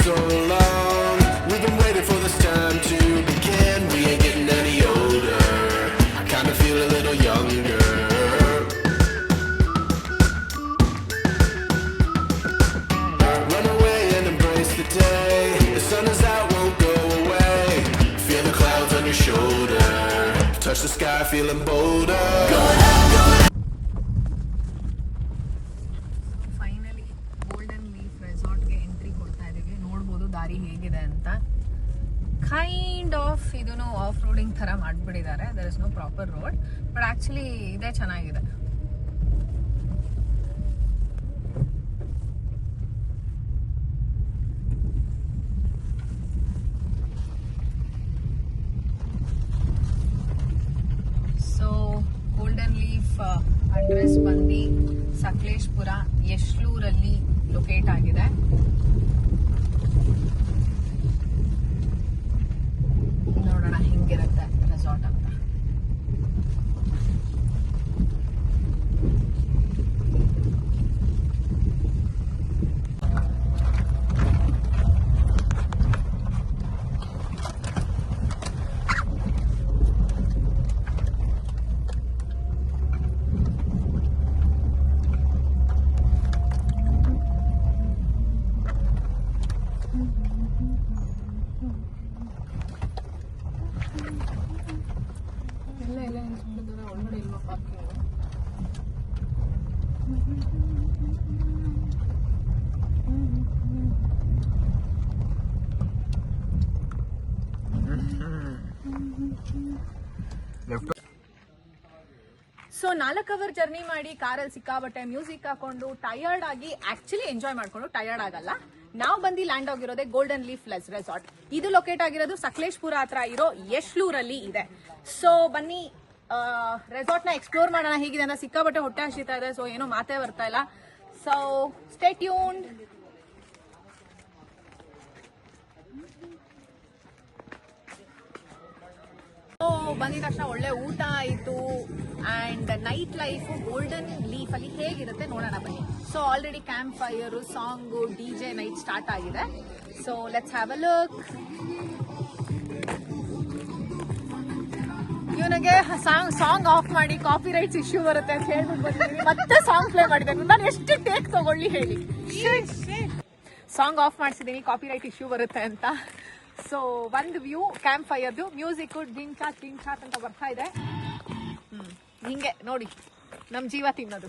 so long. We've been waiting for this time to begin. We ain't getting any older. I kinda feel a little younger. Run away and embrace the day. The sun is out, won't go away. Feel the clouds on your shoulder. Touch the sky, feeling bolder. Finally golden leaf ರೆಸಾರ್ಟ್ಗೆ entry ಕೊಡ್ತಾ ಇದೀವಿ. ನೋಡ್ಬೋದು ದಾರಿ ಹೇಗಿದೆ ಅಂತ. Kind of ಇದನ್ನು off roading ತರ ಮಾಡ್ಬಿಟ್ಟಿದ್ದಾರೆ. There is no proper road, but actually ಇದೇ ಚೆನ್ನಾಗಿದೆ. ಸೊ ಗೋಲ್ಡನ್ ಲೀಫ್ ಅಡ್ರೆಸ್ ಬಂದು ಸಕಲೇಶ್ಪುರ ಯಶ್ಲೂರಲ್ಲಿ ಲೊಕೇಟ್ ಆಗಿದೆ. ನೋಡೋಣ ಹೆಂಗಿರುತ್ತೆ ರೆಸಾರ್ಟ್ ಅಂತ. ಒಳಗಡೆ ಇಲ್ವಾ ಪಾರ್ಕಿಂಗ್? ಸೊ 4 ಅವರ್ ಜರ್ನಿ ಮಾಡಿ ಕಾರಲ್ಲಿ ಸಿಕ್ಕಾಬಟ್ಟೆ ಮ್ಯೂಸಿಕ್ ಹಾಕೊಂಡು ಟಯರ್ಡ್ ಆಗಿ, ಆಕ್ಚುಲಿ ಎಂಜಾಯ್ ಮಾಡ್ಕೊಂಡು ಟಯರ್ಡ್ ಆಗಲ್ಲ. ನಾವು ಬಂದು ಲ್ಯಾಂಡ್ ಆಗಿರೋದೇ ಗೋಲ್ಡನ್ ಲೀಫ್ ರೆಸಾರ್ಟ್. ಇದು ಲೊಕೇಟ್ ಆಗಿರೋದು ಸಕಲೇಶ್ಪುರ ಹತ್ರ ಇರೋ ಯಶ್ಲೂರಲ್ಲಿ ಇದೆ. ಸೊ ಬನ್ನಿ ರೆಸಾರ್ಟ್ ನ ಎಕ್ಸ್ಪ್ಲೋರ್ ಮಾಡೋಣ ಹೇಗಿದೆ ಅಂತ. ಸಿಕ್ಕಾಬಟ್ಟೆ ಹೊಟ್ಟೆ ಹಸಿತಾ ಇದೆ, ಸೊ ಏನೋ ಮಾತೇ ಬರ್ತಾ ಇಲ್ಲ. So stay tuned. ಬಂದಿದ ತಕ್ಷಣ ಒಳ್ಳೆ ಊಟ ಆಯಿತು and night life golden leaf ಅಲ್ಲಿ ಹೇಗಿರುತ್ತೆ ನೋಡೋಣ ಬನ್ನಿ. So already camp fire, song, DJ night start ಆಗಿದೆ. So let's have a look. ಇವನಿಗೆ ಸಾಂಗ್ ಆಫ್ ಮಾಡಿ ಕಾಪಿ ರೈಟ್ಸ್ ಇಶ್ಯೂ ಬರುತ್ತೆ ಅಂತ ಹೇಳ್ಬಿಟ್ಟು ಬಂದಿದ್ದೀನಿ. ಮತ್ತೆ ಸಾಂಗ್ ಪ್ಲೇ ಮಾಡಿದ್ದೇನೆ. ನಾನು ಎಷ್ಟು ಟೇಕ್ ತಗೊಳ್ಳಿ ಹೇಳಿ. ಸಾಂಗ್ ಆಫ್ ಮಾಡಿಸಿದ್ದೀನಿ, ಕಾಪಿ ರೈಟ್ ಇಶ್ಯೂ ಬರುತ್ತೆ ಅಂತ. ಸೊ ಒಂದು ವ್ಯೂ ಕ್ಯಾಂಪ್ ಫೈರ್ದು, ಮ್ಯೂಸಿಕ್ ಡಿನ್ ಚಾಟ್ ಅಂತ ಬರ್ತಾ ಇದೆ. ಹಿಂಗೆ ನೋಡಿ ನಮ್ ಜೀವ ತಿನ್ನೋದು.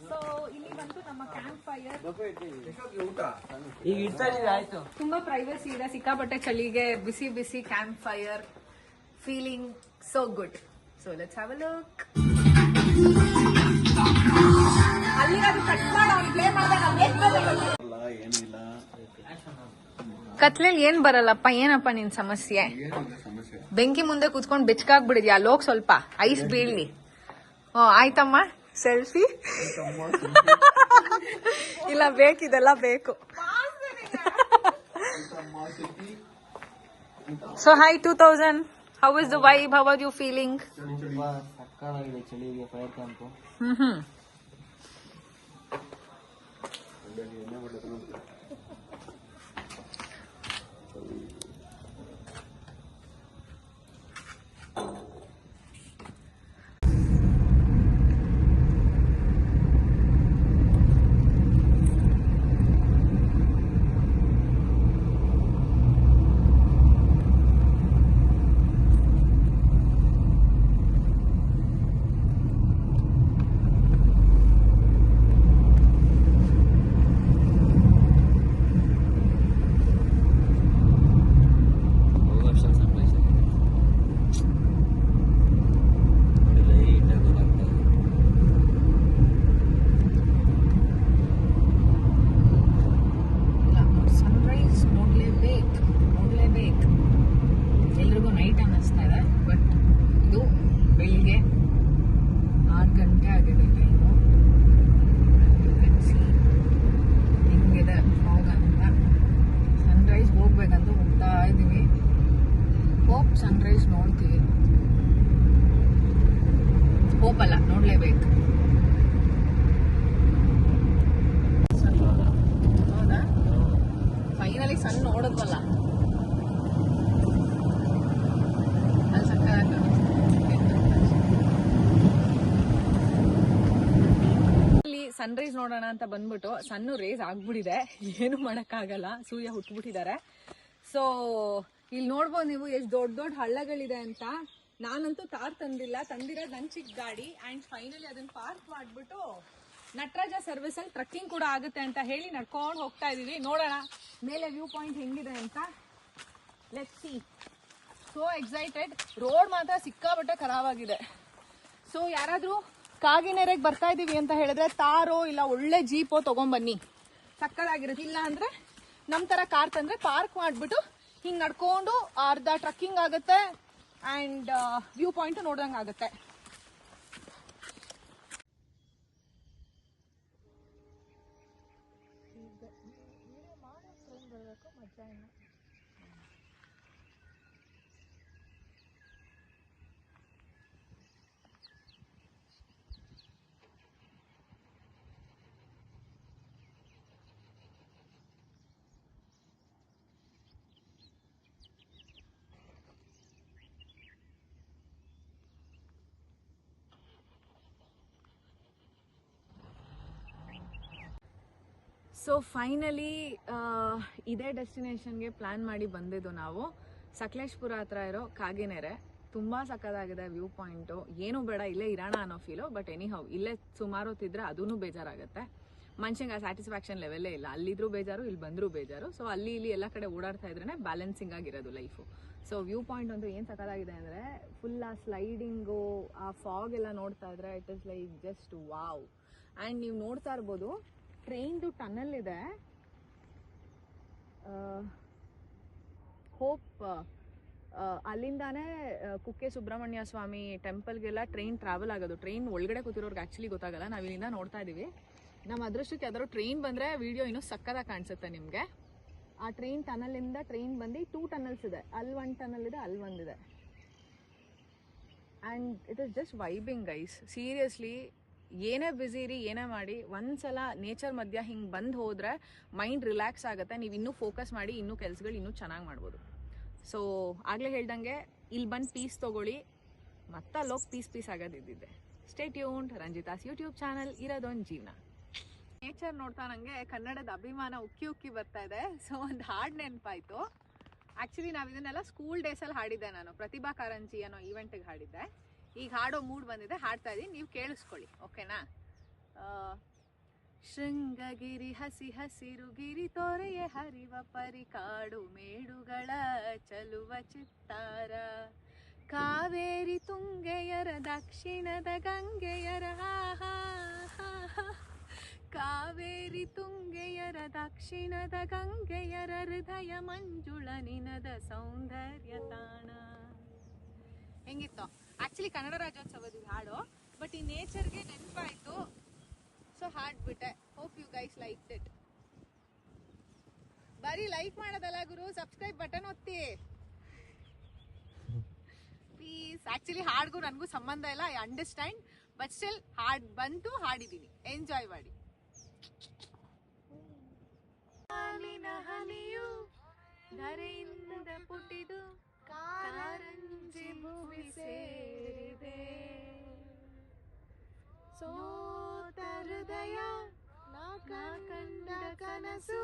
ಸೊ ಇಲ್ಲಿ ಬಂತು ನಮ್ಮ ಕ್ಯಾಂಪ್ ಫೈರ್. ತುಂಬಾ ಪ್ರೈವಸಿ ಇದೆ, ಸಿಕ್ಕಾಪಟ್ಟೆ ಚಳಿಗೆ ಬಿಸಿ ಬಿಸಿ camp fire, feeling so good. So let's have a look. ಅಲ್ಲಿ ಅದು ಕಟ್ ಮಾಡಿ ಪ್ಲೇ ಮಾಡಿದಾಗ ಕತ್ಲೆಯಲ್ಲಿ ಏನ್ ಬರಲ್ಲಪ್ಪ. ಏನಪ್ಪ ನಿನ್ ಸಮಸ್ಯೆ? ಬೆಂಕಿ ಮುಂದೆ ಕೂತ್ಕೊಂಡು ಬೆಚ್ಚಗಾಗ್ಬಿಡಿದ್ಯಾ? ಅಲ್ಲೋಗ್ ಸ್ವಲ್ಪ ಐಸ್ ಬೀಳ್ಲಿ. ಆಯ್ತಮ್ಮ, ಸೆಲ್ಫಿ ಇಲ್ಲ, ಬೇಕಿದೆಲ್ಲ ಬೇಕು. So high 2000, how is the vibe? How are you feeling? Sunrise ನೋಡ್ತೀವಿ. ಹೋಪ್ ಅಲ್ಲ, ನೋಡ್ಲೇಬೇಕು. ಸನ್ರೈಸ್ ನೋಡೋಣ ಅಂತ ಬಂದ್ಬಿಟ್ಟು ಸಣ್ಣ ರೇಸ್ ಆಗ್ಬಿಟ್ಟಿದೆ, ಏನು ಮಾಡೋಕ್ಕಾಗಲ್ಲ, ಸೂರ್ಯ ಹುಟ್ಬಿಟ್ಟಿದ್ದಾರೆ. ಸೊ ಇಲ್ಲಿ ನೋಡ್ಬೋದು ನೀವು ಎಷ್ಟು ದೊಡ್ಡ ದೊಡ್ಡ ಹಳ್ಳಗಳಿದೆ ಅಂತ. ನಾನಂತೂ ತಾರ್ ತಂದಿರೋದು ನನ್ನ ಚಿಕ್ಕ ಗಾಡಿ. ಆ್ಯಂಡ್ ಫೈನಲಿ ಅದನ್ನ ಪಾರ್ಕ್ ಮಾಡಿಬಿಟ್ಟು ನಟರಾಜ ಸರ್ವಿಸಲ್ಲಿ ಟ್ರಕ್ಕಿಂಗ್ ಕೂಡ ಆಗುತ್ತೆ ಅಂತ ಹೇಳಿ ನಡ್ಕೊಂಡು ಹೋಗ್ತಾ ಇದೀವಿ. ನೋಡೋಣ ಮೇಲೆ ವ್ಯೂ ಪಾಯಿಂಟ್ ಹೆಂಗಿದೆ ಅಂತ. Let's see. So excited. Road ಮಾತ್ರ ಸಿಕ್ಕಾಪಟ್ಟೆ ಖರಾಬಾಗಿದೆ. ಸೊ ಯಾರಾದರೂ ಕಾಗಿನೆರೆಗೆ ಬರ್ತಾ ಇದೀವಿ ಅಂತ ಹೇಳಿದ್ರೆ ತಾರೋ ಇಲ್ಲ ಒಳ್ಳೆ ಜೀಪೋ ತೊಗೊಂಬನ್ನಿ, ಸಕ್ಕದಾಗಿರುತ್ತೆ. ಇಲ್ಲ ಅಂದರೆ ನಮ್ಮ ಥರ ಕಾರ್ ತಂದರೆ ಪಾರ್ಕ್ ಮಾಡಿಬಿಟ್ಟು ಹಿಂಗೆ ನಡ್ಕೊಂಡು ಅರ್ಧ ಟ್ರಕ್ಕಿಂಗ್ ಆಗುತ್ತೆ ಆ್ಯಂಡ್ ವ್ಯೂ ಪಾಯಿಂಟು ನೋಡ್ದಂಗೆ ಆಗುತ್ತೆ. ಸೊ ಫೈನಲಿ ಇದೇ ಡೆಸ್ಟಿನೇಷನ್ಗೆ ಪ್ಲ್ಯಾನ್ ಮಾಡಿ ಬಂದಿದ್ದು ನಾವು. ಸಕಲೇಶ್ಪುರ ಹತ್ರ ಇರೋ ಕಾಗಿನೆರೆ. ತುಂಬ ಸಕ್ಕದಾಗಿದೆ ವ್ಯೂ ಪಾಯಿಂಟು. ಏನೂ ಬೇಡ, ಇಲ್ಲೇ ಇರೋಣ ಅನ್ನೋ ಫೀಲು. ಬಟ್ ಎನಿಹೌ ಇಲ್ಲೇ ಸುಮಾರು ಹೊತ್ತಿದ್ರೆ ಅದೂ ಬೇಜಾರಾಗುತ್ತೆ. ಮನುಷ್ಯಂಗೆ ಆ ಸ್ಯಾಟಿಸ್ಫ್ಯಾಕ್ಷನ್ ಲೆವೆಲ್ಲೇ ಇಲ್ಲ. ಅಲ್ಲಿದ್ರೂ ಬೇಜಾರು, ಇಲ್ಲಿ ಬಂದರೂ ಬೇಜಾರು. ಸೊ ಅಲ್ಲಿ ಇಲ್ಲಿ ಎಲ್ಲ ಕಡೆ ಓಡಾಡ್ತಾ ಇದ್ರೇ ಬ್ಯಾಲೆನ್ಸಿಂಗ್ ಆಗಿರೋದು ಲೈಫು. ಸೊ ವ್ಯೂ ಪಾಯಿಂಟ್ ಅಂತೂ ಏನು ಸಕ್ಕದಾಗಿದೆ ಅಂದರೆ ಫುಲ್ ಆ ಸ್ಲೈಡಿಂಗು, ಆ ಫಾಗ್ ಎಲ್ಲ ನೋಡ್ತಾ ಇದ್ರೆ it is like just wow. And ನೀವು ನೋಡ್ತಾ ಇರ್ಬೋದು ಟ್ರೈನ್ದು ಟನಲ್ ಇದೆ. ಹೋಪ್ ಅಲ್ಲಿಂದಾನೇ ಕುಕ್ಕೆ ಸುಬ್ರಹ್ಮಣ್ಯ ಸ್ವಾಮಿ ಟೆಂಪಲ್ಗೆಲ್ಲ ಟ್ರೈನ್ ಟ್ರಾವೆಲ್ ಆಗೋದು. ಟ್ರೈನ್ ಒಳಗಡೆ ಕೂತಿರೋರ್ಗೆ ಆ್ಯಕ್ಚುಲಿ ಗೊತ್ತಾಗಲ್ಲ. ನಾವು ಇಲ್ಲಿಂದ ನೋಡ್ತಾ ಇದ್ದೀವಿ. ನಮ್ಮ ಅದೃಷ್ಟಕ್ಕೆ ಯಾವ್ದಾದ್ರು ಟ್ರೈನ್ ಬಂದರೆ ವಿಡಿಯೋ ಇನ್ನೂ ಸಕ್ಕದಾಗಿ ಕಾಣಿಸುತ್ತೆ ನಿಮಗೆ. ಆ ಟ್ರೈನ್ ಟನಲಿಂದ ಟ್ರೈನ್ ಬಂದು 2 ಟನಲ್ಸ್ ಇದೆ. ಅಲ್ಲಿ 1 ಟನಲ್ ಇದೆ, ಅಲ್ಲಿ ಒಂದಿದೆ. And it is just vibing guys. Seriously ಏನೇ ಬ್ಯುಸಿ ಇರಿ, ಏನೇ ಮಾಡಿ, ಒಂದ್ಸಲ ನೇಚರ್ ಮಧ್ಯ ಹಿಂಗೆ ಬಂದು ಹೋದರೆ ಮೈಂಡ್ ರಿಲ್ಯಾಕ್ಸ್ ಆಗುತ್ತೆ. ನೀವು ಇನ್ನೂ ಫೋಕಸ್ ಮಾಡಿ ಇನ್ನೂ ಕೆಲಸಗಳು ಇನ್ನೂ ಚೆನ್ನಾಗಿ ಮಾಡ್ಬೋದು. ಸೊ ಆಗಲೇ ಹೇಳ್ದಂಗೆ ಇಲ್ಲಿ ಬಂದು ಪೀಸ್ ತೊಗೊಳ್ಳಿ, ಮತ್ತೆ ಅಲ್ಲೋಗಿ ಪೀಸ್ ಆಗೋದಿದ್ದಿದ್ದೆ. Stay tuned. Ranjitha's YouTube channel ಇರೋದೊಂದು ಜೀವನ. ನೇಚರ್ ನೋಡ್ತಾ ನನಗೆ ಕನ್ನಡದ ಅಭಿಮಾನ ಉಕ್ಕಿ ಬರ್ತಾ ಇದೆ. ಸೊ ಒಂದು ಹಾಡು ನೆನಪಾಯಿತು. ಆ್ಯಕ್ಚುಲಿ ನಾವು ಇದನ್ನೆಲ್ಲ ಸ್ಕೂಲ್ ಡೇಸಲ್ಲಿ ಹಾಡಿದ್ದೆ ನಾನು. ಪ್ರತಿಭಾ ಕಾರಂಜಿ ಅನ್ನೋ ಈವೆಂಟಿಗೆ ಹಾಡಿದ್ದೆ. ಈಗ ಹಾಡೋ ಮೂಡ್ ಬಂದಿದೆ, ಹಾಡ್ತಾ ಇದ್ದೀನಿ, ನೀವು ಕೇಳಿಸ್ಕೊಳ್ಳಿ, ಓಕೆನಾ? ಶೃಂಗಗಿರಿ ಹಸಿ ಹಸಿರು ಗಿರಿ ತೋರೆಯೇ ಹರಿವ ಪರಿ ಕಾಡು ಮೇಡುಗಳ ಚಲುವ ಚಿತ್ತಾರ, ಕಾವೇರಿ ತುಂಗೆಯರ ದಕ್ಷಿಣದ ಗಂಗೆಯರ ಕಾವೇರಿ ತುಂಗೆಯರ ದಕ್ಷಿಣದ ಗಂಗೆಯರ ಹೃದಯ ಮಂಜುಳ ನಿನದ ಸೌಂದರ್ಯ ತಾಣ. ಹೆಂಗಿತ್ತು? ಆ್ಯಕ್ಚುಲಿ ಕನ್ನಡ ರಾಜ್ಯೋತ್ಸವದ ಹಾಡು, ಬಟ್ ಈ ನೇಚರ್ಗೆ ನೆನಪಾಯಿತು, ಸೊ ಹಾಡ್ಬಿಟ್ಟೆ. Hope you guys like it. ಬರೀ ಲೈಕ್ ಮಾಡೋದಲ್ಲ ಗುರು, ಸಬ್ಸ್ಕ್ರೈಬ್ ಬಟನ್ ಒತ್ತಿ ಪ್ಲೀಸ್. ಆ್ಯಕ್ಚುಲಿ ಹಾಡ್ಗೂ ನನಗೂ ಸಂಬಂಧ ಇಲ್ಲ, ಐ ಅಂಡರ್ಸ್ಟ್ಯಾಂಡ್. ಬಟ್ ಸ್ಟಿಲ್ ಹಾಡ್ ಬಂತು, ಹಾಡಿದ್ದೀನಿ, ಎಂಜಾಯ್ ಮಾಡಿ. ಹನಿಯು ಧರೆಯಿಂದ ಪುಟ್ಟಿದು ಕಾರಂಜಿ ಭೂಮಿ ಸೇರಿದೆ, ಸೋತ ಹೃದಯ ನಾ ಕಂಡ ಕನಸು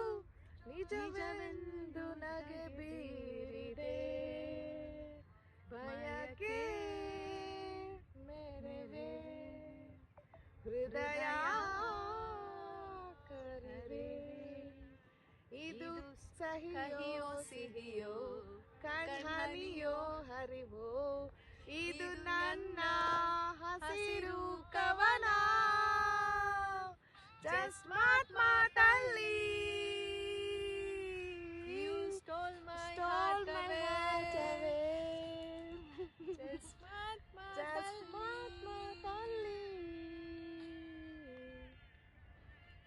ನಿಜವೆಂದು ನಗೆ ಬೀರಿದೆ, ಬಯಕೆ ಮೇರೆವೆ ಹೃದಯ ಕರೆವೆ, ಇದು ಸಹಿಯೋ ಸಿಹಿಯೋ ಕಣ್ಣಿಯೋ ಹರಿವೋ, ಇದು ನನ್ನ ಹಸಿರು ಕವನ, ಜಸ್ಟ್ ಮಾತಲ್ಲಿ you stole my heart away, just ಮಾತಲ್ಲಿ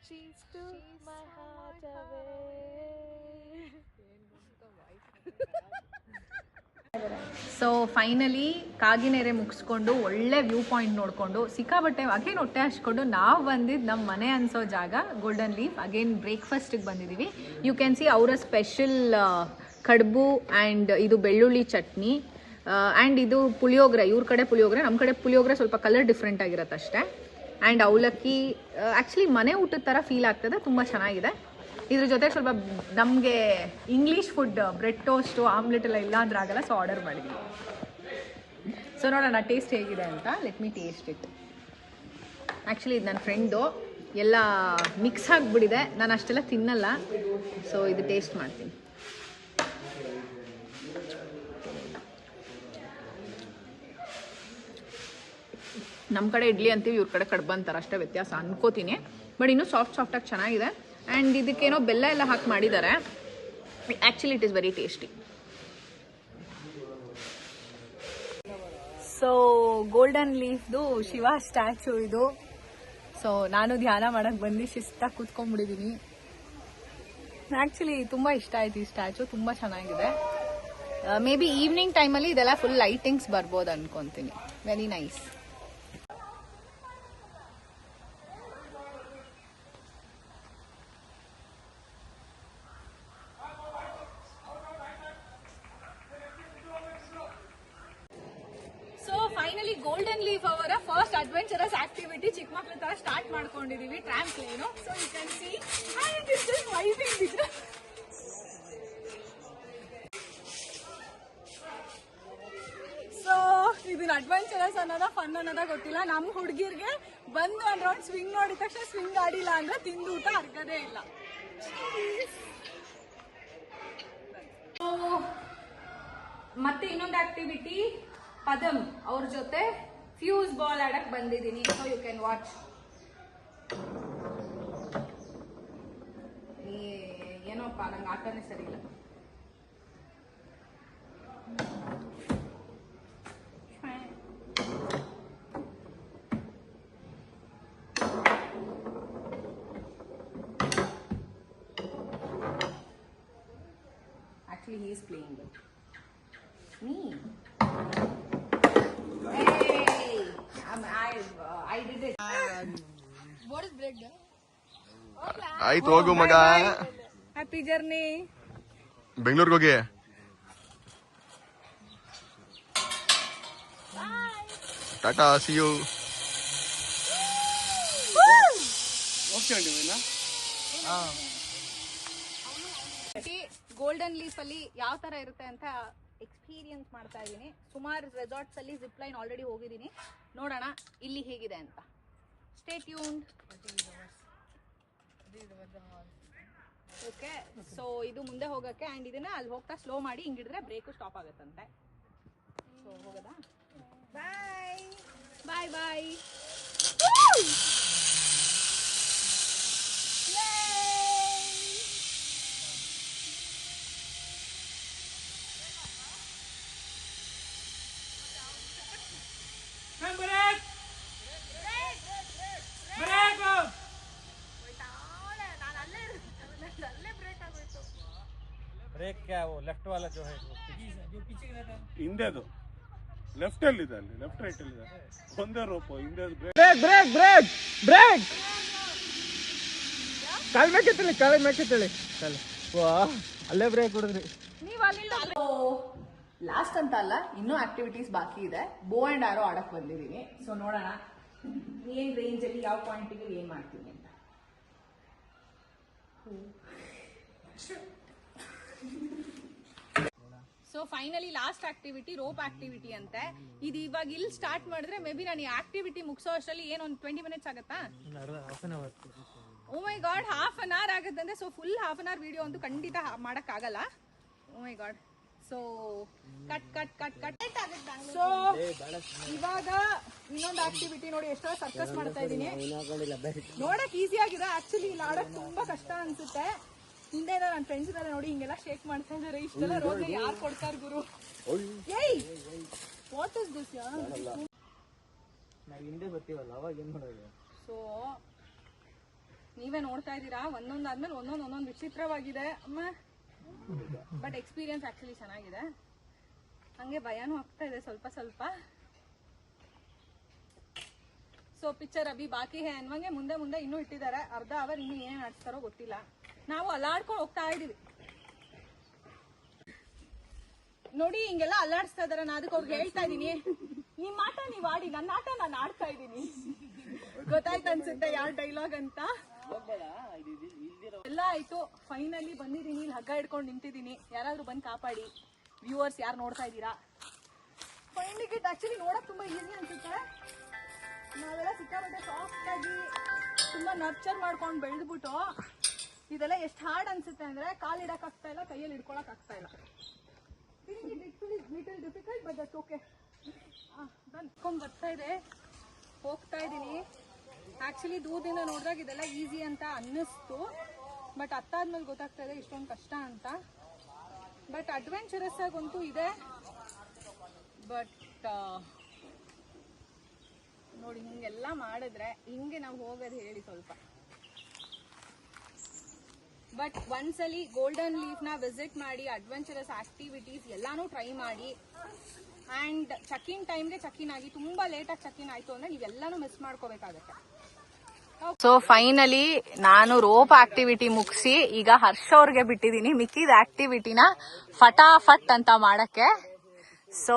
she stole my heart away. So finally Kaginere ಮುಗಿಸ್ಕೊಂಡು ಒಳ್ಳೆ ವ್ಯೂ ಪಾಯಿಂಟ್ ನೋಡಿಕೊಂಡು ಸಿಕ್ಕಾಬಟ್ಟೆ ಅಗೇನ್ ಹೊಟ್ಟೆ ಹಚ್ಕೊಂಡು ನಾವು ಬಂದಿದ್ದು ನಮ್ಮ ಮನೆ ಅನಿಸೋ ಜಾಗ ಗೋಲ್ಡನ್ ಲೀಫ್. ಅಗೇನ್ ಬ್ರೇಕ್ಫಾಸ್ಟಿಗೆ ಬಂದಿದ್ದೀವಿ. ಯು ಕ್ಯಾನ್ ಸಿ ಅವರ ಸ್ಪೆಷಲ್ ಕಡುಬು ಆ್ಯಂಡ್ ಇದು ಬೆಳ್ಳುಳ್ಳಿ ಚಟ್ನಿ ಆ್ಯಂಡ್ ಇದು ಪುಳಿಯೋಗರೆ. ಇವ್ರ ಕಡೆ ಪುಳಿಯೋಗರೆ, ನಮ್ಮ ಕಡೆ ಪುಳಿಯೋಗರೆ ಸ್ವಲ್ಪ ಕಲರ್ ಡಿಫ್ರೆಂಟ್ ಆಗಿರುತ್ತೆ ಅಷ್ಟೇ. ಆ್ಯಂಡ್ ಅವಲಕ್ಕಿ ಆ್ಯಕ್ಚುಲಿ ಮನೆ ಊಟದ ಥರ ಫೀಲ್ ಆಗ್ತದೆ, ತುಂಬ ಚೆನ್ನಾಗಿದೆ. ಇದ್ರ ಜೊತೆ ಸ್ವಲ್ಪ ನಮಗೆ English food bread toast omelette ಎಲ್ಲ ಇಲ್ಲ ಅಂದ್ರೆ ಆಗಲ್ಲ, ಸೊ ಆರ್ಡರ್ ಮಾಡಿದ್ವಿ. ಸೊ ನೋಡೋಣ ಟೇಸ್ಟ್ ಹೇಗಿದೆ ಅಂತ. Let me taste it. Actually ಇದು ನನ್ನ ಫ್ರೆಂಡು, ಎಲ್ಲ ಮಿಕ್ಸ್ ಆಗಿಬಿಟ್ಟಿದೆ, ನಾನು ಅಷ್ಟೆಲ್ಲ ತಿನ್ನಲ್ಲ, ಸೊ ಇದು ಟೇಸ್ಟ್ ಮಾಡ್ತೀನಿ. ನಮ್ಮ ಕಡೆ ಇಡ್ಲಿ ಅಂತೀವಿ, ಇವ್ರ ಕಡೆ ಕಡ್ಬು ಅಂತಾರೆ, ಅಷ್ಟೇ ವ್ಯತ್ಯಾಸ ಅನ್ಕೋತೀನಿ. ಬಟ್ ಇನ್ನೂ ಸಾಫ್ಟಾಗಿ ಚೆನ್ನಾಗಿದೆ. ಆ್ಯಂಡ್ ಇದಕ್ಕೇನೋ ಬೆಲ್ಲ ಎಲ್ಲ ಹಾಕಿ ಮಾಡಿದ್ದಾರೆ. Actually it is very tasty. So golden ಲೀಫ್ದು ಶಿವ ಸ್ಟ್ಯಾಚು ಇದು. ಸೊ ನಾನು ಧ್ಯಾನ ಮಾಡಕ್ಕೆ ಬಂದು ಶಿಸ್ತಾಗಿ ಕೂತ್ಕೊಂಡ್ಬಿಟ್ಟಿದ್ದೀನಿ. ಆ್ಯಕ್ಚುಲಿ ತುಂಬ ಇಷ್ಟ ಆಯ್ತು ಈ ಸ್ಟ್ಯಾಚು, ತುಂಬ ಚೆನ್ನಾಗಿದೆ. ಮೇ ಬಿ ಈವ್ನಿಂಗ್ ಟೈಮಲ್ಲಿ ಇದೆಲ್ಲ ಫುಲ್ ಲೈಟಿಂಗ್ಸ್ ಬರ್ಬೋದು ಅನ್ಕೊತೀನಿ. Very nice. Finally golden leaf ಅವರ ಫಸ್ಟ್ ಅಡ್ವೆಂಚರಸ್ ಆಕ್ಟಿವಿಟಿ ಚಿಕ್ಕ ಮಕ್ಳ ತರ ಸ್ಟಾರ್ಟ್ ಮಾಡ್ಕೊಂಡಿದೀವಿ, trampoline. So you can see and it's just vibing. So ಇದನ್ನ ಅಡ್ವೆಂಚರಸ್ ಅನ್ನೋದ ಫನ್ ಅನ್ನೋದ ಗೊತ್ತಿಲ್ಲ. ನಮ್ಮ ಹುಡುಗಿರ್ಗೆ ಬಂದು ಒಂದ್ ರೌಂಡ್ ಸ್ವಿಂಗ್ ನೋಡಿದ ತಕ್ಷಣ ಸ್ವಿಂಗ್ ಆಡಿಲ್ಲ ಅಂದ್ರೆ ತಿಂದು ಊಟ ಅರ್ಗದೇ ಇಲ್ಲ. ಮತ್ತೆ ಇನ್ನೊಂದು ಆಕ್ಟಿವಿಟಿ, ಪದಮ್ ಅವ್ರ ಜೊತೆ ಫ್ಯೂಸ್ ಬಾಲ್ ಆಡಕ್ ಬಂದಿದ್ದೀನಿ. So you can watch. ಏನೋಪ್ಪ ನಂಗೆ ಆಟನೇ ಸರಿ ಇಲ್ಲ. Actually, he is playing with me. I did it. What is break? ಆಯ್ತು ಹೋಗು ಮಗ. Happy journey. ಬೆಂಗಳೂರಿಗೆ ಹೋಗಿ. Tata, see you. Golden leaf ಅಲ್ಲಿ ಯಾವ ತರ ಇರುತ್ತೆ ಅಂತ ಎಕ್ಸ್ಪೀರಿಯನ್ಸ್ ಮಾಡ್ತಾ ಇದ್ದೀನಿ. ಸುಮಾರು ರೆಸಾರ್ಟ್ಸ್ ಅಲ್ಲಿ ಜಿಪ್ ಲೈನ್ ಆಲ್ರೆಡಿ ಹೋಗಿದ್ದೀನಿ. ನೋಡೋಣ ಇಲ್ಲಿ ಹೇಗಿದೆ ಅಂತ. Stay tuned. ಓಕೆ, ಸೊ ಇದು ಮುಂದೆ ಹೋಗಕ್ಕೆ, ಆ್ಯಂಡ್ ಇದನ್ನ ಅಲ್ಲಿ ಹೋಗ್ತಾ ಸ್ಲೋ ಮಾಡಿ ಹಿಂಗಿಡಿದ್ರೆ ಬ್ರೇಕು ಸ್ಟಾಪ್ ಆಗುತ್ತಂತೆ. ಸೊ ಹೋಗೋದಾ? ಬಾಯ್ ಬಾಯ್ ಬಾಯ್. ब्रेक क्या वो लेफ्ट वाला जो है जो पीछे रहता है ಹಿಂದೆದು ಲೆಫ್ಟ್ ಅಲ್ಲಿ ಇದೆ, ಅಲ್ಲಿ ಲೆಫ್ಟ್ ರೈಟ್ ಅಲ್ಲಿ ಇದೆ, ಒಂದೇ ರೋಪ್ ಹಿಂದೆ. ब्रेक ब्रेक ब्रेक ब्रेक ಕಾಲ್ ಮೇಕೆತ್ತಳಿ ವಾ ಅಲ್ಲೇ ಬ್ರೇಕ್ ಹೊಡೆದ್ರಿ ನೀವು ಅಲ್ಲಿಂದ. ಲಾಸ್ಟ್ ಅಂತ ಅಲ್ಲ, ಇನ್ನೂ ಆಕ್ಟಿವಿಟೀಸ್ ಬಾಕಿ ಇದೆ. ಬೋ ಅಂಡ್ ಆರೋ ಆಡಕ್ ಬಂದಿದ್ದೀನಿ. ಸೊ ನೋಡೋಣ ಏನ್ ರೇಂಜ್ ಅಲ್ಲಿ ಯಾವ ಪಾಯಿಂಟಿಗೆ ಏನ್ ಮಾಡ್ತೀನಿ ಅಂತ. So finally last activity rope activity ಅಂತೆ. ಇದು ಇವಾಗ ಇಲ್ಲಿ ಸ್ಟಾರ್ಟ್ ಮಾಡಿದ್ರೆ ಮೇ ಬಿ ನಾನು ಈ ಆಕ್ಟಿವಿಟಿ ಮುಗಿಸೋ ಅಷ್ಟರಲ್ಲಿ ಏನೊಂದು 20 ಮಿನಿಟ್ಸ್ ಆಗುತ್ತಾ? Oh my god, half an hour ಆಗುತ್ತಂತೆ. So full half an hour video ಅಂತೂ ಖಂಡಿತ ಮಾಡೋಕ್ಕಾಗಲ್ಲ. Oh my god. So cut. So ಇವಾಗ ಇನ್ನೊಂದು ಆಕ್ಟಿವಿಟಿ ನೋಡಿ, ಎಷ್ಟೋ ಸರ್ಕಸ್ ಮಾಡ್ತಾ ಇದ್ದೀನಿ. ನೋಡಕ್ ಈಸಿ ಆಗಿದೆ, ಆಕ್ಚುಲಿ ಇಲ್ಲಿ ಆಡಕ್ ತುಂಬಾ ಕಷ್ಟ ಅನ್ಸುತ್ತೆ. ಹಿಂದೆ ನನ್ನ ಫ್ರೆಂಡ್ಸ್ ಎಲ್ಲ ನೋಡಿ ಹಿಂಗೆಲ್ಲ ಶೇಕ್ ಮಾಡ್ತಾ ಇದಾರೆ. ಇಷ್ಟೆಲ್ಲ ರೋಗ ಯಾರು ಕೊಡ್ತಾರೆ ಗುರು? ಏಯ್ ವಾಟ್ ಇಸ್ ದಿಸ್? ನಾವು ಹಿಂದೆ ಬರ್ತೀವಲ್ಲ ಅವಾಗ ಏನ್ ಮಾಡೋದು? ಸೊ ನೀವೇ ನೋಡ್ತಾ ಇದ್ದೀರಾ, ಒಂದೊಂದಾದ್ಮೇಲೆ ಒಂದೊಂದು ವಿಚಿತ್ರವಾಗಿದೆ ಅಮ್ಮ. ಬಟ್ ಎಕ್ಸ್ಪೀರಿಯನ್ಸ್ ಆಕ್ಚುಲಿ ಚೆನ್ನಾಗಿದೆ. ಹಂಗೆ ಭಯನೂ ಆಗ್ತಾ ಇದೆ ಸ್ವಲ್ಪ. ಸೊ ಪಿಕ್ಚರ್ ಅಭಿ ಬಾಕಿ ಹೇ ಅನ್ನುವಂಗೆ ಮುಂದೆ ಇನ್ನೂ ಇಟ್ಟಿದ್ದಾರೆ. ಅರ್ಧ ಅವರ್ ಇನ್ನೂ ಏನೇನು ಆಡ್ತಾರೋ ಗೊತ್ತಿಲ್ಲ. ನಾವು ಅಲ್ಲಾಡ್ಕೊಂಡು ಹೋಗ್ತಾ ಇದೀವಿ ನೋಡಿ, ಹಿಂಗೆಲ್ಲ ಅಲ್ಲಾಡಿಸ್ತಾ ಇದಾರೆ. ನಾನು ಅದಕ್ಕೆ ಅವ್ರಿಗೆ ಹೇಳ್ತಾ ಇದೀನಿ, ನಿಮ್ಮ ಆಟ ನೀವು ಆಡಿ, ನನ್ನ ಆಟ ನಾನು ಆಡ್ತಾ ಇದ್ದೀನಿ. ಗೊತ್ತಾಯ್ತು ಅನ್ಸುತ್ತೆ ಯಾರ್ ಡೈಲಾಗ್ ಅಂತ. ಎಲ್ಲ ಆಯ್ತು, ಫೈನಲಿ ಬಂದಿದ್ದೀನಿ, ಇಲ್ಲಿ ಹಗ್ಗ ಹಿಡ್ಕೊಂಡು ನಿಂತಿದ್ದೀನಿ. ಯಾರಾದ್ರೂ ಬಂದು ಕಾಪಾಡಿ. ವ್ಯೂವರ್ಸ್ ಯಾರು ನೋಡ್ತಾ ಇದ್ದೀರಾ, ಫೈಂಡಿಂಗ್ ಇಟ್ ಆಕ್ಚುಲಿ ನೋಡಕ್ ತುಂಬಾ ಈಸಿ ಅನ್ಸುತ್ತೆ. ನಾವೆಲ್ಲ ಸಿಕ್ಕಾಪಟ್ಟೆ ಸಾಫ್ಟ್ ಆಗಿ ತುಂಬಾ ನರ್ಚರ್ ಮಾಡ್ಕೊಂಡು ಬೆಳೆದ್ಬಿಟ್ಟು ಇದೆಲ್ಲ ಎಷ್ಟು ಹಾರ್ಡ್ ಅನ್ಸುತ್ತೆ ಅಂದ್ರೆ ಕಾಲ್ ಇಡಕ್ ಆಗ್ತಾ ಇಲ್ಲ, ಕೈಯಲ್ಲಿ ಹಿಡ್ಕೊಳಕ್ ಆಗ್ತಾ ಇಲ್ಲ. Little difficult but that's okay. ಬಂದ್ಕೊಂಡು ಬರ್ತಾ ಇದೆ, ಹೋಗ್ತಾ ಇದ್ದೀನಿ. ಆಕ್ಚುಲಿ ದೂರದಿಂದ ನೋಡಿದಾಗ ಇದೆಲ್ಲ ಈಸಿ ಅಂತ ಅನ್ನಿಸ್ತು, ಬಟ್ ಹತ್ತಾದ್ಮೇಲೆ ಗೊತ್ತಾಗ್ತಾ ಇದೆ ಇಷ್ಟೊಂದು ಕಷ್ಟ ಅಂತ. ಬಟ್ ಅಡ್ವೆಂಚರಸ್ ಆಗಂತೂ ಇದೆ. ಬಟ್ ನೋಡಿ ಹಿಂಗೆಲ್ಲ ಮಾಡಿದ್ರೆ ಹಿಂಗೆ ನಾವು ಹೋಗೋದು ಹೇಳಿ ಸ್ವಲ್ಪ. ಬಟ್ ಒಂದ್ಸಲಿ ಗೋಲ್ಡನ್ ಲೀಫ್ ನ ವಿಸಿಟ್ ಮಾಡಿ ಅಡ್ವೆಂಚರಸ್ ಆಕ್ಟಿವಿಟೀಸ್ ಎಲ್ಲಾನು ಟ್ರೈ ಮಾಡಿ. ಅಂಡ್ ಚೆಕ್-ಇನ್ ಟೈಮ್ಗೆ ಚೆಕ್-ಇನ್ ಆಗಿ, ತುಂಬಾ ಲೇಟ್ ಆಗಿ ಚೆಕ್-ಇನ್ ಆಯ್ತು ಅಂದ್ರೆ ನೀವೆಲ್ಲಾನು ಮಿಸ್ ಮಾಡ್ಕೋಬೇಕಾಗತ್ತೆ. ಸೊ ಫೈನಲಿ ನಾನು ರೋಪ್ ಆಕ್ಟಿವಿಟಿ ಮುಗಿಸಿ ಈಗ ಹರ್ಷ ಅವ್ರಿಗೆ ಬಿಟ್ಟಿದ್ದೀನಿ ಮಿಕ್ಕಿದ ಆಕ್ಟಿವಿಟಿನ ಫಟಾಫಟ್ ಅಂತ ಮಾಡಕ್ಕೆ. So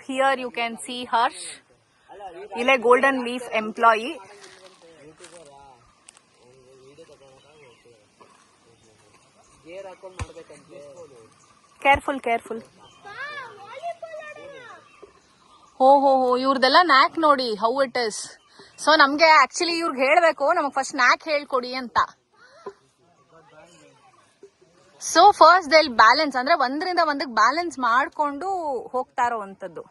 here you can see Harsh, ಇಲ್ಲೇ golden leaf employee. Careful careful. ಹೋ ಹೋ ಹೋ, ಇವ್ರದೆಲ್ಲ ನ್ಯಾಕ್ ನೋಡಿ ಹೌ ಇಟ್ ಇಸ್. ಸೊ ನಮ್ಗೆ ಆಕ್ಚುಲಿ ಇವ್ರಿಗೆ ಹೇಳ್ಬೇಕು ನಮಗ್ ಫಸ್ಟ್ ನ್ಯಾಕ್ ಹೇಳ್ಕೊಡಿ ಅಂತ. ಸೊ ಫಸ್ಟ್ ದೇ ಬ್ಯಾಲೆನ್ಸ್ ಅಂದ್ರೆ ಒಂದರಿಂದ ಒಂದಕ್ಕೆ ಬ್ಯಾಲೆನ್ಸ್ ಮಾಡ್ಕೊಂಡು ಹೋಗ್ತಾ ಇರೋವಂಥದ್ದು.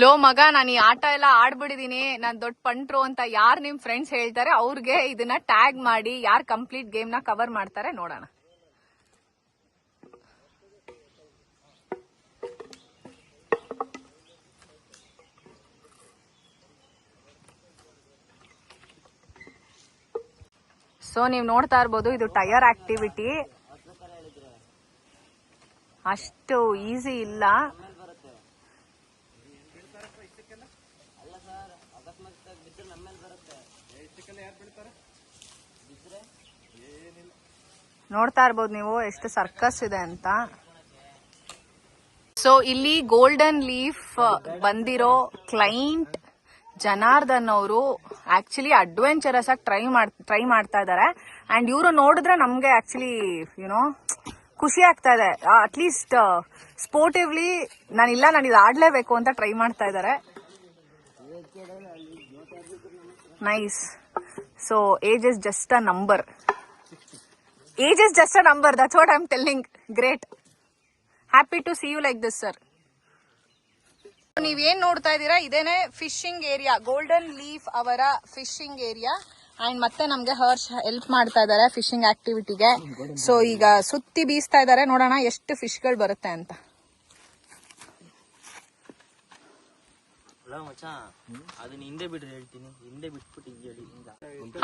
ಲೋ ಮಗ, ನಾನು ಈ ಆಟ ಎಲ್ಲ ಆಡ್ಬಿಡಿದೀನಿ, ನಾನ್ ದೊಡ್ಡ ಪಂಟ್ರು ಅಂತ ಯಾರು ನಿಮ್ ಫ್ರೆಂಡ್ಸ್ ಹೇಳ್ತಾರೆ ಅವ್ರಿಗೆ ಇದನ್ನ ಟ್ಯಾಗ್ ಮಾಡಿ, ಯಾರು ಕಂಪ್ಲೀಟ್ ಗೇಮ್ ನ ಕವರ್ ಮಾಡ್ತಾರೆ ನೋಡೋಣ. ಸೊ ನೀವು ನೋಡ್ತಾ ಇರ್ಬೋದು, ಇದು ಟೈರ್ ಆಕ್ಟಿವಿಟಿ. ಅಷ್ಟು ಈಸಿ ಇಲ್ಲ. ನೋಡ್ತಾ ಇರ್ಬೋದು ನೀವು ಎಷ್ಟು ಸರ್ಕಸ್ ಇದೆ ಅಂತ. ಸೊ ಇಲ್ಲಿ ಗೋಲ್ಡನ್ ಲೀಫ್ ಬಂದಿರೋ ಕ್ಲೈಂಟ್ ಜನಾರ್ದನ್ ಅವರು ಆಕ್ಚುಲಿ ಅಡ್ವೆಂಚರಸ್ ಆಗಿ ಟ್ರೈ ಮಾಡ್ತಾ ಇದಾರೆ. ಅಂಡ್ ಇವರು ನೋಡಿದ್ರೆ ನಮ್ಗೆ ಆಕ್ಚುಲಿ ಯುನೋ ಖುಷಿ ಆಗ್ತಾ ಇದೆ. ಅಟ್ಲೀಸ್ಟ್ ಸ್ಪೋರ್ಟಿವ್ಲಿ ನಾನು ಇದು ಆಡ್ಲೇಬೇಕು ಅಂತ ಟ್ರೈ ಮಾಡ್ತಾ ಇದಾರೆ. Nice. So age is just a number. Age is just a number. That's what I'm telling. Great. Happy to see you like this, sir. ನೀವೇನ್ ನೋಡ್ತಾ ಇದ್ದೀರಾ ಇದೇನೆ ಫಿಶಿಂಗ್ ಏರಿಯಾ, ಗೋಲ್ಡನ್ ಲೀಫ್ ಅವರ ಫಿಶಿಂಗ್ ಏರಿಯಾ. ಅಂಡ್ ಮತ್ತೆ ನಮ್ಗೆ Harsh help ಮಾಡ್ತಾ ಇದಾರೆ fishing ಆಕ್ಟಿವಿಟಿಗೆ. So ಈಗ ಸುತ್ತಿ ಬೀಸ್ತಾ ಇದಾರೆ, ನೋಡೋಣ ಎಷ್ಟು ಫಿಶ್ ಗಳು ಬರುತ್ತೆ ಅಂತ.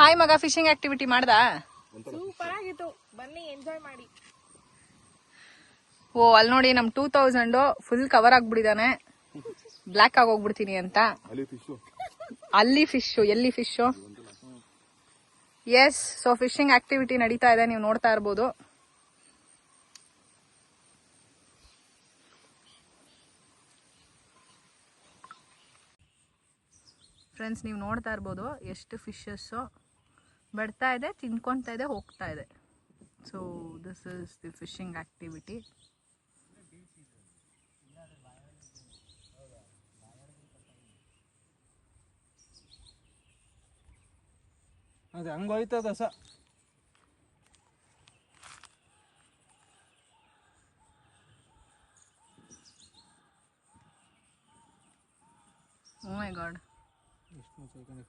ಹಾಯ್ ಮಗ, ಫಿಶಿಂಗ್ ಆಕ್ಟಿವಿಟಿ ಮಾಡ್ದಾ? ಸೂಪರ್ ಆಗಿತ್ತು, ಬನ್ನಿ ಎಂಜಾಯ್ ಮಾಡಿ. ಓ ಅಲ್ಲಿ ನೋಡಿ ನಮ್ 2000 ಫುಲ್ ಕವರ್ ಆಗ್ಬಿಟ್ಟಿದಾನೆ, ಬ್ಲಾಕ್ ಆಗಿ ಹೋಗ್ಬಿಡ್ತೀನಿ ಅಂತ. ಅಲ್ಲಿ ಫಿಶ್, ಎಲ್ಲಿ fish? Yes. So fishing activity ನಡೀತಾ ಇದೆ, ನೀವು ನೋಡ್ತಾ ಇರ್ಬೋದು. ಫ್ರೆಂಡ್ಸ್ ನೀವು ನೋಡ್ತಾ ಇರ್ಬೋದು ಎಷ್ಟು ಫಿಶಸ್ ಬರ್ತಾ ಇದೆ, ತಿನ್ಕೊಂತಾ ಇದೆ, ಹೋಗ್ತಾ ಇದೆ. So this is the fishing activity. ಅದೇ ಹಂಗೋಯ್ತದ ಸ. ಓ ಮೈ ಗಾಡ್,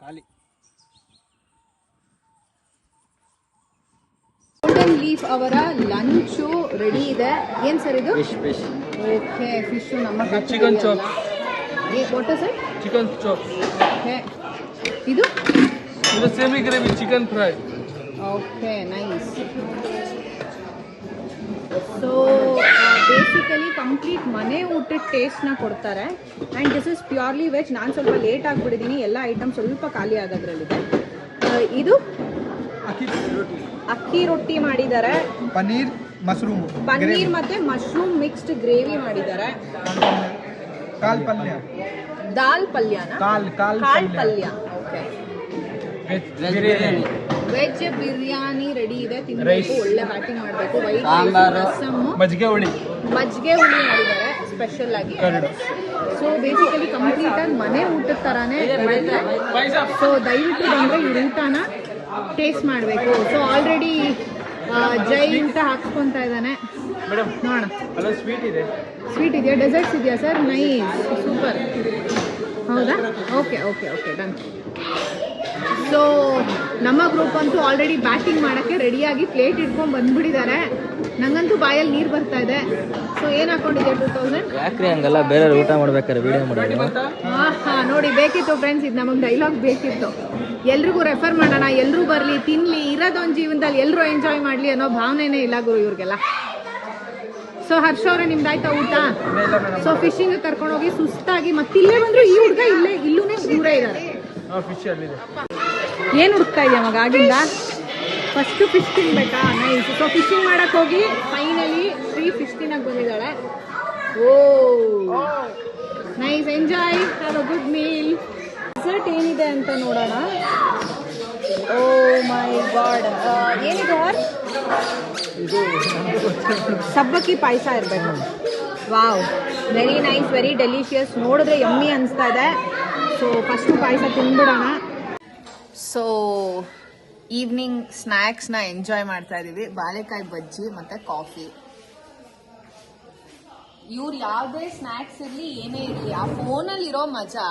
ಖಾಲಿ. ಗೋಲ್ಡನ್ ಲೀಫ್ ಅವರ ಲಂಚು ರೆಡಿ ಇದೆ. ಏನ್ ಸರ್ ಇದು? ಓಕೆ, ಫಿಶ್ ನಮ್ಮ chicken chop. What is it? Chicken chop. Okay, ಇದು semi gravy chicken fry. Okay, nice. So basically complete ಮನೆ ಊಟದ ಟೇಸ್ಟ್ನ ಕೊಡ್ತಾರೆ. And this is purely veg. ನಾನು ಸ್ವಲ್ಪ ಲೇಟ್ ಆಗಿಬಿಟ್ಟಿದ್ದೀನಿ, ಎಲ್ಲ ಐಟಮ್ ಸ್ವಲ್ಪ ಖಾಲಿ ಆಗೋದ್ರಲ್ಲಿದೆ. ಇದು ಅಕ್ಕಿ ರೊಟ್ಟಿ ಮಾಡಿದ್ದಾರೆ, ಪನ್ನೀರ್ ಮತ್ತೆ ಮಶ್ರೂಮ್ ಮಿಕ್ಸ್ಡ್ ಗ್ರೇವಿ ಮಾಡಿದ್ದಾರೆ. ಕಾಲ್ ಪಲ್ಯ, ದಾಲ್ ಪಲ್ಯನಾ? ಕಾಲ್ ಕಾಳ್ ಪಲ್ಯ. Okay. Biryani, veg biryani ready ಇದೆ. ತಿನ್ಬೇಕು, ಒಳ್ಳೆ ಬ್ಯಾಟಿಂಗ್ ಮಾಡಬೇಕು. ವೈಟ್ ರಸಮ್ಮು, ಮಜ್ಜಿಗೆ ಹುಳಿ ಮಾಡಿದ್ದಾರೆ ಸ್ಪೆಷಲ್ ಆಗಿ. ಸೊ ಬೇಸಿಕಲಿ ಕಂಪ್ಲೀಟ್ ಆಗಿ ಮನೆ ಊಟದ ತರಾನೇ ಇರುತ್ತೆ. ಸೊ ದಯವಿಟ್ಟು ಬಂದ್ರೆ ಈ ಊಟನ ಟೇಸ್ಟ್ ಮಾಡಬೇಕು. ಸೊ ಆಲ್ರೆಡಿ ಜೈ ಊಟ ಹಾಕ್ಸ್ಕೊಂತ ಇದ್ದಾನೆ, ನೋಡೋಣ. ಸ್ವೀಟ್ ಇದೆ, ಸ್ವೀಟ್ ಇದೆಯಾ? ಡೆಸರ್ಟ್ಸ್ ಇದೆಯಾ ಸರ್? Nice, super. ಹೌದಾ? Okay okay okay, done. So ನಮ್ಮ ಗ್ರೂಪ್ ಅಂತೂ ಆಲ್ರೆಡಿ ಬ್ಯಾಟಿಂಗ್ ಮಾಡೋಕ್ಕೆ ರೆಡಿಯಾಗಿ ಪ್ಲೇಟ್ ಇಟ್ಕೊಂಡು ಬಂದ್ಬಿಟ್ಟಿದ್ದಾರೆ. ನಂಗಂತೂ ಬಾಯಲ್ಲಿ ನೀರು ಬರ್ತಾ ಇದೆ. ಸೊ ಏನು ಹಾಕೊಂಡಿದ್ಯಾ? 2000 ಯಾಕ್ರಿ ಹಂಗಲ್ಲ, ಬೇರೆ ಊಟ ಮಾಡ್ಬೇಕಾರೆ ವಿಡಿಯೋ ಮಾಡೋದು. ಹಾ ನೋಡಿ, ಬೇಕಿತ್ತು ಫ್ರೆಂಡ್ಸ್, ಇದು ನಮಗೆ ಡೈಲಾಗ್ ಬೇಕಿತ್ತು. ಎಲ್ರಿಗೂ ರೆಫರ್ ಮಾಡೋಣ, ಎಲ್ಲರೂ ಬರಲಿ, ತಿನ್ಲಿ, ಇರೋದೊಂದು ಜೀವನದಲ್ಲಿ ಎಲ್ಲರೂ ಎಂಜಾಯ್ ಮಾಡಲಿ ಅನ್ನೋ ಭಾವನೆನೇ ಇಲ್ಲ ಗುರು ಇವ್ರಿಗೆಲ್ಲ. ಸೊ ಹರ್ಷ ಅವರೇ, ನಿಮ್ದಾಯ್ತಾ ಊಟ? ಸೊ ಫಿಶಿಂಗ್ ಕರ್ಕೊಂಡು ಹೋಗಿ ಸುಸ್ತಾಗಿ ಮತ್ತಿಲ್ಲೇ ಬಂದ್ರು. ಈ ಹುಡುಗ ಇಲ್ಲೂನೇ ದೂರ ಇದ್ದಾರೆ. ಫಿಶ್ ಅಲ್ಲಿದೆ. ಏನು ಹುಡುಕ್ತಾ ಇದೆಯಾ ಮಗ ಆಗಿಂದ? ಫಸ್ಟು ಫಿಶ್ ತಿನ್ಬೇಕಾ? ನೈಸ್. ಸೊ ಫಿಶಿಂಗ್ ಮಾಡಕ್ ಹೋಗಿ ಫೈನಲಿ ಫಿಶ್ ತಿನ್ನಕ್ ಬಂದಿದ್ದಾಳೆ. Oh nice, enjoy, have a good meal. Dessert ಏನಿದೆ ಅಂತ ನೋಡೋಣ. ಓ ಮೈ ಗಾಡ್, ಏನಿದೆ? ಸಬ್ಬಕ್ಕಿ ಪಾಯಸ ಇರಬೇಕು. Wow, very nice, very delicious. ನೋಡಿದ್ರೆ ಯಮ್ಮಿ ಅನಿಸ್ತಾ ಇದೆ. ಸೊ ಫಸ್ಟು ಪಾಯಸ ತಿಂದ್ಬಿಡೋಣ. ಸೊ ಈವ್ನಿಂಗ್ ಸ್ನ್ಯಾಕ್ಸ್ನ ಎಂಜಾಯ್ ಮಾಡ್ತಾ ಇದ್ದೀವಿ. ಬಾಳೆಕಾಯಿ ಬಜ್ಜಿ ಮತ್ತು ಕಾಫಿ. ಇವ್ರು ಯಾವುದೇ ಸ್ನ್ಯಾಕ್ಸ್ ಇರಲಿ, ಏನೇ ಇರಲಿ, ಆ ಫೋನಲ್ಲಿ ಇರೋ ಮಜಾ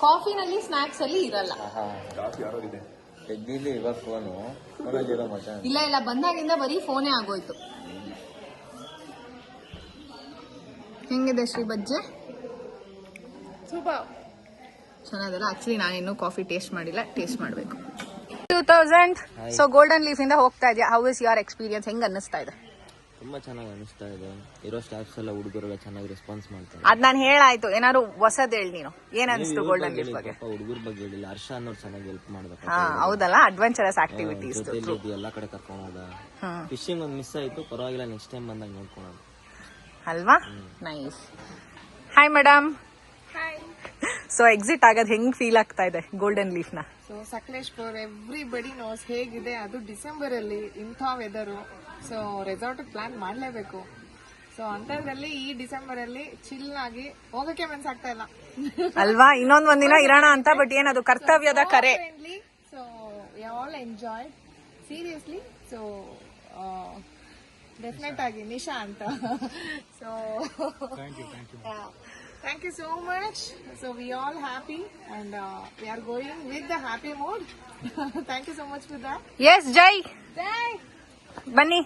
ಕಾಫಿನಲ್ಲಿ, ಸ್ನ್ಯಾಕ್ಸ್ ಅಲ್ಲಿ ಇರಲ್ಲ. ಇಲ್ಲ ಬಂದಾಗಿಂದ ಬರೀ ಫೋನೇ ಆಗೋಯ್ತು. ಹೆಂಗಿದೆ ಶ್ರೀ ಬಜ್ಜೆ? ಸೂಪರ್ ಚೆನ್ನಾಗಿಲ್ಲ. ಆಕ್ಚುಲಿ ನಾನಿನ್ನೂ ಕಾಫಿ ಟೇಸ್ಟ್ ಮಾಡಿಲ್ಲ, ಟೇಸ್ಟ್ ಮಾಡಬೇಕು. 2000. ಸೊ ಗೋಲ್ಡನ್ ಲೀಫ್ ಇಂದ ಹೋಗ್ತಾ ಇದೆಯಾ? How is your experience? ಹೆಂಗ್ ಅನ್ನಿಸ್ತಾ ಇದೆ? ತುಂಬಾ ಚೆನ್ನಾಗಿ ಅನಿಸ್ತಾ ಇದೆ. ಇರೋ ಸ್ಟಾಫ್ಸ್ ಎಲ್ಲ ಹುಡುಗರೆಲ್ಲ ಚೆನ್ನಾಗಿ ರೆಸ್ಪಾನ್ಸ್ ಮಾಡ್ತಾರೆ. ಅದ್ ನಾನು ಹೇಳಾಯ್ತು, ಏನಾದ್ರು ಹೊಸದ್ ಹೇಳಿ ನೀನು. ಏನ್ ಅನಿಸ್ತು ಗೋಲ್ಡನ್ ಲೀಫ್ ಬಗ್ಗೆ? ಹುಡುಗರ ಬಗ್ಗೆ ಹೇಳಿಲ್ಲ, ಹರ್ಷ ಅನ್ನೋರು ಚೆನ್ನಾಗಿ ಹೆಲ್ಪ್ ಮಾಡ್ಬೇಕು. ಹಾ ಹೌದಲ್ಲ, ಅಡ್ವೆಂಚರಸ್ ಆಕ್ಟಿವಿಟೀಸ್ ಎಲ್ಲಾ ಕಡೆ ಕರ್ಕೊಂಡು ಹೋದ. ಫಿಶಿಂಗ್ ಒಂದು ಮಿಸ್ ಆಯ್ತು, ಪರವಾಗಿಲ್ಲ, ನೆಕ್ಸ್ಟ್ ಟೈಮ್ ಬಂದಾಗ ನೋಡ್ಕೊಳ್ಳೋದು ಅಲ್ವಾ? Nice. Hi madam. So exit ಆಗೋದು ಹೆಂಗ್ ಫೀಲ್ ಆಗ್ತಾ ಇದೆ ಗೋಲ್ಡನ್ ಲೀಫ್ ನ? ಸೊ ಸಕಲೇಶ್ಪುರ್ ಎವ್ರಿಬಡಿ ನೋಸ್ ಹೇಗಿದೆ. ಅದು ಡಿಸೆಂಬರ್ ಅಲ್ಲಿ ಇಂಥ ವೆದರು. ಸೊ ರೆಸಾರ್ಟ್ ಪ್ಲಾನ್ ಮಾಡ್ಲೇಬೇಕು. ಸೊ ಅಂತದ್ರಲ್ಲಿ ಈ ಡಿಸೆಂಬರ್ ಅಲ್ಲಿ ಚಿಲ್ ಆಗಿ ಹೋಗಕ್ಕೆ ಮನ್ಸಾಗ್ತಾ ಇಲ್ಲ ಅಲ್ವಾ? ಒಂದಿನ ಇರೋಣ ಅಂತ, ಬಟ್ ಏನದು ಕರ್ತವ್ಯದ ಕರೆ. So we all enjoy seriously. So definite ಆಗಿ ನಿಶಾ ಅಂತ. So thank you so much. So we all happy and we are going with the happy mood. Thank you so much for that. Yes, Jai. Bunny.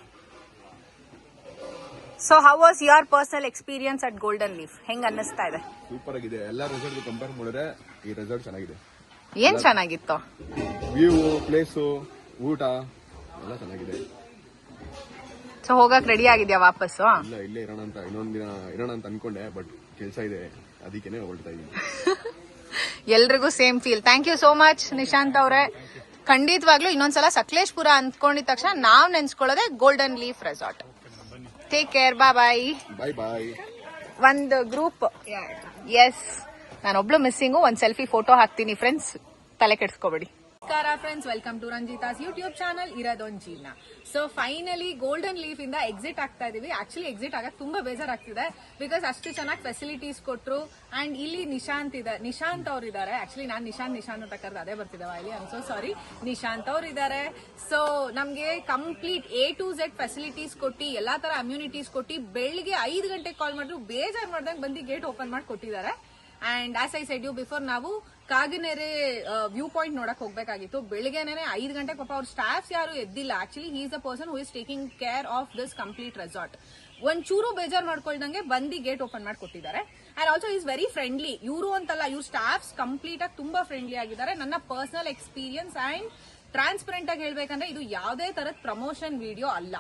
So how was your personal experience at Golden Leaf? ಹೆಂಗ್ ಅನ್ನಿಸ್ತಾ ಇದೆ? Super ಆಗಿದೆ. ಎಲ್ಲ resort compare ಮಾಡಿದ್ರೆ ಈ resort ಚೆನ್ನಾಗಿದೆ. ಏನ್ ಚೆನ್ನಾಗಿತ್ತು? ವ್ಯೂ, ಪ್ಲೇಸು, ಊಟ ಎಲ್ಲ ಚೆನ್ನಾಗಿದೆ. ಸೊ ಹೋಗಕ್ ರೆಡಿ ಆಗಿದ್ಯಾ ವಾಪಸ್ಸು? ಇಲ್ಲ, ಇಲ್ಲೇ ಇರೋಣ ಅಂತ, ಇನ್ನೊಂದ್ ದಿನ ಇರೋಣ ಅಂತ ಅನ್ಕೊಂಡೆ, ಬಟ್ ಕೆಲಸ ಇದೆ, ಅದಕ್ಕೇನೆ ಹೊರಡ್ತಾ ಇದ್ದೀನಿ. ಎಲ್ರಿಗೂ same feel. Thank you so much Nishant ಅವ್ರೆ. ಖಂಡಿತವಾಗ್ಲೂ ಇನ್ನೊಂದ್ಸಲ ಸಕಲೇಶ್ಪುರ ಅಂದ್ಕೊಂಡಿದ ತಕ್ಷಣ ನಾವ್ ನೆನ್ಸ್ಕೊಳ್ಳೋದೆ golden leaf resort. Take care, bye. Bye. ಒಂದು ಗ್ರೂಪ್, ಎಸ್, ನಾನೊಬ್ಳು ಮಿಸ್ಸಿಂಗು. ಒಂದ್ ಸೆಲ್ಫಿ ಫೋಟೋ ಹಾಕ್ತೀನಿ ಫ್ರೆಂಡ್ಸ್, ತಲೆ ಕೆಡ್ಸ್ಕೊಬೇಡಿ. ನಮಸ್ಕಾರ friends, welcome to Ranjitha's YouTube channel ಇರೋದೊಂದು ಜೀವನ. ಸೊ ಫೈನಲಿ ಗೋಲ್ಡನ್ ಲೀಫ್ ಇಂದ ಎಕ್ಸಿಟ್ ಆಗ್ತಾ ಇದೀವಿ. ಆಕ್ಚುಲಿ ಎಕ್ಸಿಟ್ ಆಗಕ್ಕೆ ತುಂಬಾ ಬೇಜಾರಾಗ್ತಿದೆ, ಬಿಕಾಸ್ ಅಷ್ಟು ಚೆನ್ನಾಗಿ ಫೆಸಿಲಿಟೀಸ್ ಕೊಟ್ರು. ಅಂಡ್ ಇಲ್ಲಿ ನಿಶಾಂತ್ ಅವ್ರು ಇದಾರೆ. ಆಕ್ಚುಲಿ ನಾನು ನಿಶಾಂತ್ ಅಂತ ಕರೆದು ಅದೇ ಬರ್ತಿದ್ದಾವ ಇಲ್ಲಿ. I am so sorry. Nishant ಅವ್ರು ಇದಾರೆ. ಸೊ ನಮ್ಗೆ complete A to Z facilities ಕೊಟ್ಟು, ಎಲ್ಲಾ ತರ ಅಮ್ಯುನಿಟೀಸ್ ಕೊಟ್ಟು, ಬೆಳಿಗ್ಗೆ 5 ಗಂಟೆಗೆ ಕಾಲ್ ಮಾಡಿದ್ರು ಬೇಜಾರ್ ಮಾಡ್ದಂಗೆ ಬಂದು ಗೇಟ್ ಓಪನ್ ಮಾಡಿ ಕೊಟ್ಟಿದ್ದಾರೆ. And as I said you before, ನಾವು ಕಾಗನೆರೆ ವ್ಯೂ ಪಾಯಿಂಟ್ ನೋಡಕ್ ಹೋಗ್ಬೇಕಾಗಿತ್ತು. ಬೆಳಿಗ್ಗೆನೆ 5 ಗಂಟೆಗೆ ಪಾಪ ಅವ್ರ ಸ್ಟಾಫ್ಸ್ ಯಾರು ಎದ್ದಿಲ್ಲ. Actually he is the person who is taking care of this complete resort. ಒಂಚೂರು ಬೇಜಾರ್ ಮಾಡ್ಕೊಳ್ದಂಗೆ ಬಂದು ಗೇಟ್ ಓಪನ್ ಮಾಡಿ ಕೊಟ್ಟಿದ್ದಾರೆ. And also is very friendly. ಇವರು ಅಂತಲ್ಲ, ಇವ್ರ ಸ್ಟಾಫ್ಸ್ ಕಂಪ್ಲೀಟ್ ಆಗಿ ತುಂಬಾ ಫ್ರೆಂಡ್ಲಿ ಆಗಿದ್ದಾರೆ. ನನ್ನ ಪರ್ಸನಲ್ ಎಕ್ಸ್ಪೀರಿಯನ್ಸ್ ಅಂಡ್ ಟ್ರಾನ್ಸ್ಪರೆಂಟ್ ಆಗಿ ಹೇಳ್ಬೇಕಂದ್ರೆ ಇದು ಯಾವುದೇ ತರದ ಪ್ರಮೋಷನ್ ವಿಡಿಯೋ ಅಲ್ಲ.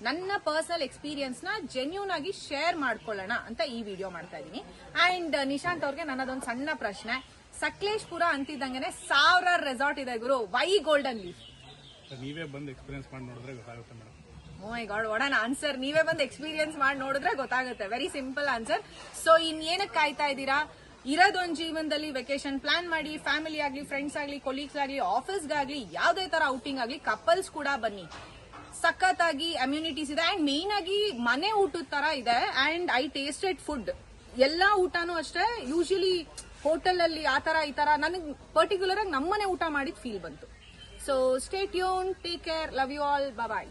ನನ್ನ ಪರ್ಸನಲ್ ಎಕ್ಸ್ಪೀರಿಯನ್ಸ್ ನ ಜೆನ್ಯೂನ್ ಆಗಿ ಶೇರ್ ಮಾಡ್ಕೊಳ್ಳೋಣ ಅಂತ ಈ ವಿಡಿಯೋ ಮಾಡ್ತಾ ಇದೀನಿ. ಅಂಡ್ ನಿಶಾಂತ್ ಅವ್ರಿಗೆ ನನ್ನದೊಂದು ಸಣ್ಣ ಪ್ರಶ್ನೆ. ಸಕಲೇಶ್ಪುರ ಅಂತಿದ್ದಂಗೆ 1000 ರೆಸಾರ್ಟ್ ಇದೆ ಗುರು, ವೈ ಗೋಲ್ಡನ್ ಲೀಫ್? ನೀವೇ ಬಂದು ಎಕ್ಸ್ಪೀರಿಯನ್ಸ್ ಮಾಡಿ ನೋಡಿದ್ರೆ ಗೊತ್ತಾಗುತ್ತೆ madam. Oh my god, what an answer. ನೀವೇ ಬಂದು ಎಕ್ಸ್ಪೀರಿಯನ್ಸ್ ಮಾಡಿ ನೋಡಿದ್ರೆ ಗೊತ್ತಾಗುತ್ತೆ. Very simple answer. ಸೊ ಇನ್ನೇನಕ್ಕೆ ಕಾಯ್ತಾ ಇದ್ದೀರಾ? ಇರೋದೊಂದು ಜೀವನದಲ್ಲಿ ವೆಕೇಶನ್ ಪ್ಲಾನ್ ಮಾಡಿ ಫ್ಯಾಮಿಲಿ ಆಗ್ಲಿ ಫ್ರೆಂಡ್ಸ್ ಆಗ್ಲಿ ಕೊಲೀಗ್ಸ್ ಆಗ್ಲಿ ಆಫೀಸ್ಗಾಗ್ಲಿ ಯಾವ್ದೇ ತರ ಔಟಿಂಗ್ ಆಗ್ಲಿ ಕಪಲ್ಸ್ ಕೂಡ ಬನ್ನಿ. ಸಖತ್ತಾಗಿ ಅಮ್ಯುನಿಟೀಸ್ ಇದೆ ಅಂಡ್ ಮೇನ್ ಆಗಿ ಮನೆ ಊಟದ ತರ ಇದೆ. ಅಂಡ್ ಐ ಟೇಸ್ಟೆಡ್ ಫುಡ್, ಎಲ್ಲಾ ಊಟನೂ ಅಷ್ಟೇ. ಯೂಶಲಿ ಹೋಟೆಲ್ ಅಲ್ಲಿ ಆ ತರ ಈ ತರ, ನನಗೆ ಪರ್ಟಿಕ್ಯುಲರ್ ಆಗಿ ನಮ್ಮನೆ ಊಟ ಮಾಡಿದ ಫೀಲ್ ಬಂತು. So stay tune, take care, love you all, bye.